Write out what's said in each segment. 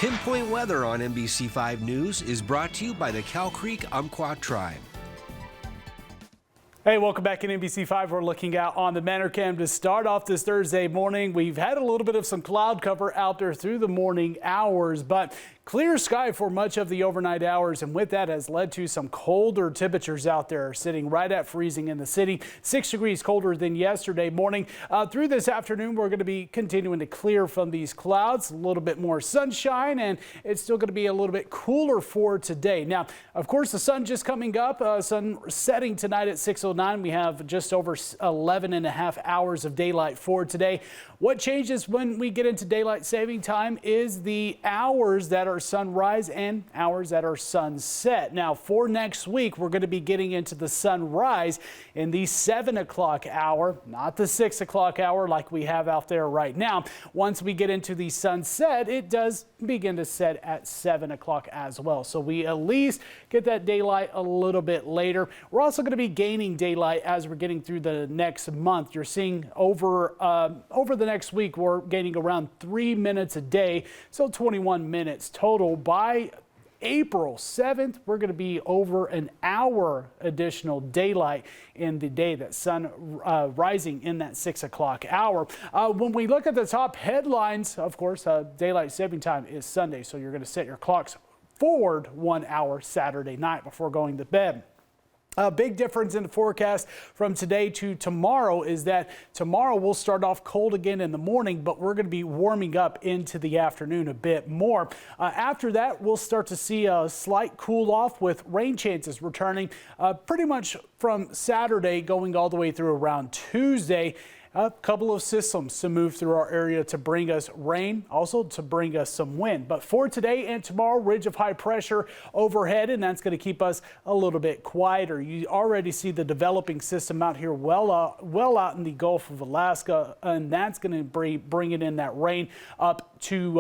Pinpoint weather on NBC5 News is brought to you by the Cow Creek Umpqua Tribe. Hey, welcome back in NBC5. We're looking out on the Manor Cam to start off this Thursday morning. We've had a little bit of some cloud cover out there through the morning hours, but clear sky for much of the overnight hours, and with that has led to some colder temperatures out there, sitting right at freezing in the city. 6 degrees colder than yesterday morning. Through this afternoon, we're going to be continuing to clear from these clouds, a little bit more sunshine, and it's still going to be a little bit cooler for today. Now, of course, the sun just coming up, sun setting tonight at 6:09. We have just over 11 and a half hours of daylight for today. What changes when we get into daylight saving time is the hours that are sunrise and hours that are sunset. Now, for next week, we're going to be getting into the sunrise in the 7 o'clock hour, not the 6 o'clock hour like we have out there right now. Once we get into the sunset, it does begin to set at 7 o'clock as well. So we at least get that daylight a little bit later. We're also going to be gaining daylight as we're getting through the next month. You're seeing over the next week, we're gaining around 3 minutes a day, so 21 minutes total. By April 7th, we're going to be over an hour additional daylight in the day, that sun rising in that 6 o'clock hour. When we look at the top headlines, of course, daylight saving time is Sunday, so you're going to set your clocks forward 1 hour Saturday night before going to bed. A big difference in the forecast from today to tomorrow is that tomorrow we'll start off cold again in the morning, but we're going to be warming up into the afternoon a bit more. After that, we'll start to see a slight cool off with rain chances returning pretty much from Saturday going all the way through around Tuesday. A couple of systems to move through our area to bring us rain, also to bring us some wind. But for today and tomorrow, ridge of high pressure overhead, and that's going to keep us a little bit quieter. You already see the developing system out here well out in the Gulf of Alaska, and that's going to be bringing in that rain up to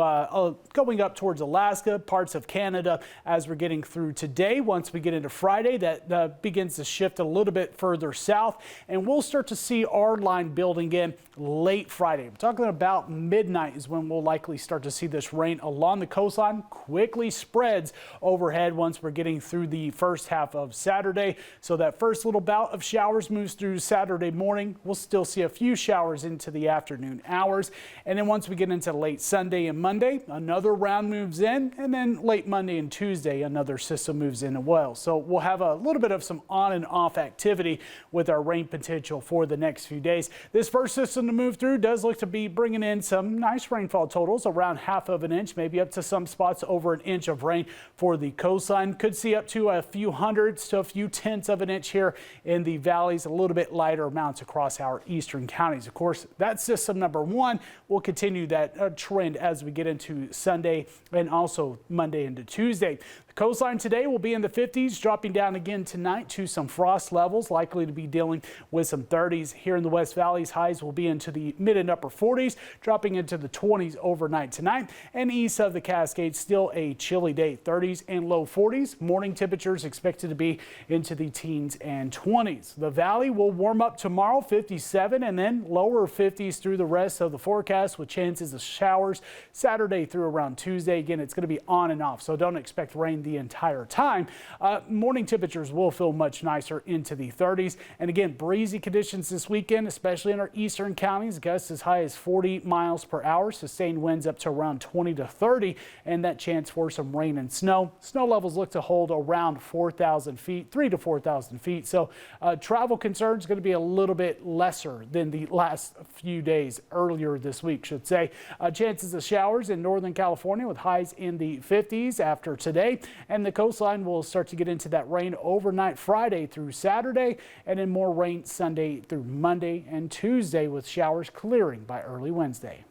going up towards Alaska, parts of Canada as we're getting through today. Once we get into Friday, that begins to shift a little bit further south, and we'll start to see our line building in late Friday. I'm talking about midnight is when we'll likely start to see this rain along the coastline. Quickly spreads overhead once we're getting through the first half of Saturday. So that first little bout of showers moves through Saturday morning. We'll still see a few showers into the afternoon hours. And then once we get into late Sunday and Monday, another round moves in. And then late Monday and Tuesday, another system moves in as well. So we'll have a little bit of some on and off activity with our rain potential for the next few days. This first system to move through does look to be bringing in some nice rainfall totals, around half of an inch, maybe up to some spots over an inch of rain for the coastline. Could see up to a few hundredths to a few tenths of an inch here in the valleys, a little bit lighter amounts across our eastern counties. Of course, that's system number one. We'll continue that trend as we get into Sunday and also Monday into Tuesday. The coastline today will be in the 50s, dropping down again tonight to some frost levels, likely to be dealing with some 30s here in the West Valleys. Highs will be into the mid and upper 40s, dropping into the 20s overnight tonight. And east of the Cascades, still a chilly day, 30s and low 40s. Morning temperatures expected to be into the teens and 20s. The valley will warm up tomorrow, 57, and then lower 50s through the rest of the forecast with chances of showers Saturday through around Tuesday. Again, it's going to be on and off, so don't expect rain the entire time. Morning temperatures will feel much nicer into the 30s. And again, breezy conditions this weekend, especially in our eastern counties. Gusts as high as 40 miles per hour, sustained winds up to around 20 to 30, and that chance for some rain and snow. Snow levels look to hold around 4,000 feet, 3 to 4,000 feet. So travel concerns going to be a little bit lesser than the last few days earlier this week, should say. Chances of showers in Northern California with highs in the 50s after today. And the coastline will start to get into that rain overnight Friday through Saturday, and then more rain Sunday through Monday and Tuesday, with showers clearing by early Wednesday.